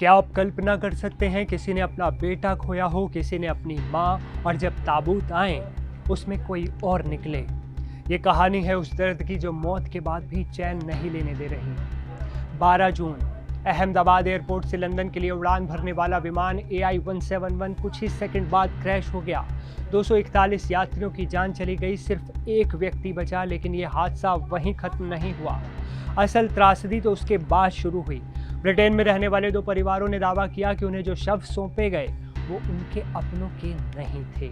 क्या आप कल्पना कर सकते हैं, किसी ने अपना बेटा खोया हो, किसी ने अपनी माँ, और जब ताबूत आए उसमें कोई और निकले। ये कहानी है उस दर्द की जो मौत के बाद भी चैन नहीं लेने दे रही। 12 जून, अहमदाबाद एयरपोर्ट से लंदन के लिए उड़ान भरने वाला विमान AI-171 कुछ ही सेकंड बाद क्रैश हो गया। 241 यात्रियों की जान चली गई, सिर्फ एक व्यक्ति बचा। लेकिन ये हादसा वहीं खत्म नहीं हुआ। असल त्रासदी तो उसके बाद शुरू हुई। ब्रिटेन में रहने वाले 2 परिवारों ने दावा किया कि उन्हें जो शव सौंपे गए वो उनके अपनों के नहीं थे।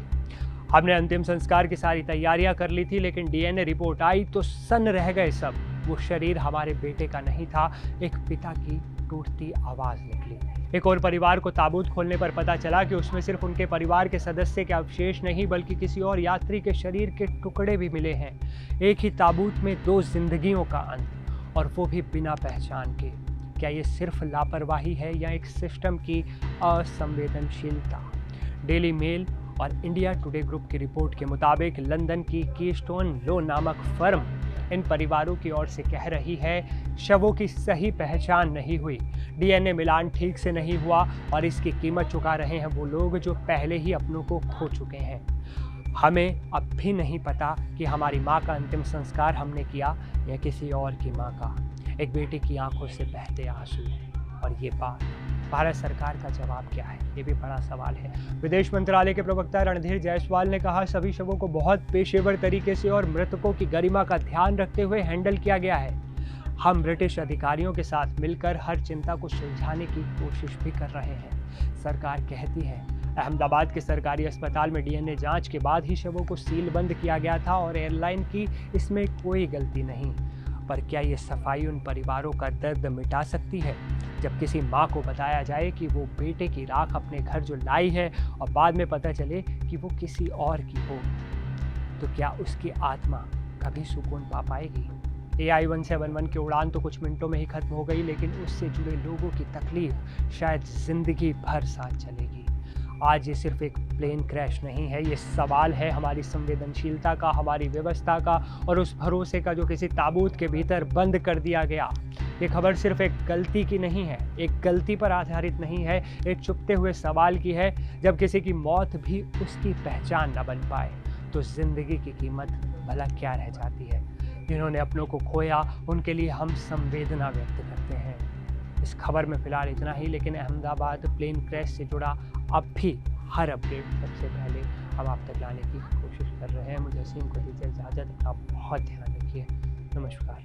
हमने अंतिम संस्कार की सारी तैयारियां कर ली थी, लेकिन DNA रिपोर्ट आई तो सन्न रह गए सब। वो शरीर हमारे बेटे का नहीं था, एक पिता की टूटती आवाज निकली। एक और परिवार को ताबूत खोलने पर पता चला कि उसमें सिर्फ उनके परिवार के सदस्य के अवशेष नहीं, बल्कि किसी और यात्री के शरीर के टुकड़े भी मिले हैं। एक ही ताबूत में 2 जिंदगियों का अंत, और वो भी बिना पहचान के। क्या ये सिर्फ लापरवाही है या एक सिस्टम की असंवेदनशीलता? डेली मेल और इंडिया टुडे ग्रुप की रिपोर्ट के मुताबिक लंदन की कीस्टोन लो नामक फर्म इन परिवारों की ओर से कह रही है शवों की सही पहचान नहीं हुई, DNA मिलान ठीक से नहीं हुआ, और इसकी कीमत चुका रहे हैं वो लोग जो पहले ही अपनों को खो चुके हैं। हमें अब भी नहीं पता कि हमारी माँ का अंतिम संस्कार हमने किया या किसी और की माँ का। एक बेटे की आंखों से बहते आंसू, और ये बात भारत सरकार का जवाब क्या है, ये भी बड़ा सवाल है। विदेश मंत्रालय के प्रवक्ता रणधीर जायसवाल ने कहा, सभी शवों को बहुत पेशेवर तरीके से और मृतकों की गरिमा का ध्यान रखते हुए हैंडल किया गया है। हम ब्रिटिश अधिकारियों के साथ मिलकर हर चिंता को सुलझाने की कोशिश भी कर रहे हैं। सरकार कहती है अहमदाबाद के सरकारी अस्पताल में DNA जांच के बाद ही शवों को सीलबंद किया गया था और एयरलाइन की इसमें कोई गलती नहीं। पर क्या ये सफाई उन परिवारों का दर्द मिटा सकती है? जब किसी माँ को बताया जाए कि वो बेटे की राख अपने घर जो लाई है और बाद में पता चले कि वो किसी और की हो, तो क्या उसकी आत्मा कभी सुकून पा पाएगी? AI-171 की उड़ान तो कुछ मिनटों में ही खत्म हो गई, लेकिन उससे जुड़े लोगों की तकलीफ शायद जिंदगी भर साथ चलेगी। आज ये सिर्फ एक प्लेन क्रैश नहीं है, ये सवाल है हमारी संवेदनशीलता का, हमारी व्यवस्था का, और उस भरोसे का जो किसी ताबूत के भीतर बंद कर दिया गया। ये खबर सिर्फ एक गलती की नहीं है, एक गलती पर आधारित नहीं है, एक छुपते हुए सवाल की है। जब किसी की मौत भी उसकी पहचान न बन पाए तो जिंदगी की कीमत भला क्या रह जाती है? जिन्होंने अपनों को खोया उनके लिए हम संवेदना व्यक्त करते हैं। इस खबर में फिलहाल इतना ही, लेकिन अहमदाबाद प्लेन क्रैश से जुड़ा अब भी हर अपडेट सबसे पहले हम आप तक लाने की कोशिश कर रहे हैं। मुझे असीम को दीजिए इजाज़त, अपना बहुत ध्यान रखिए। नमस्कार।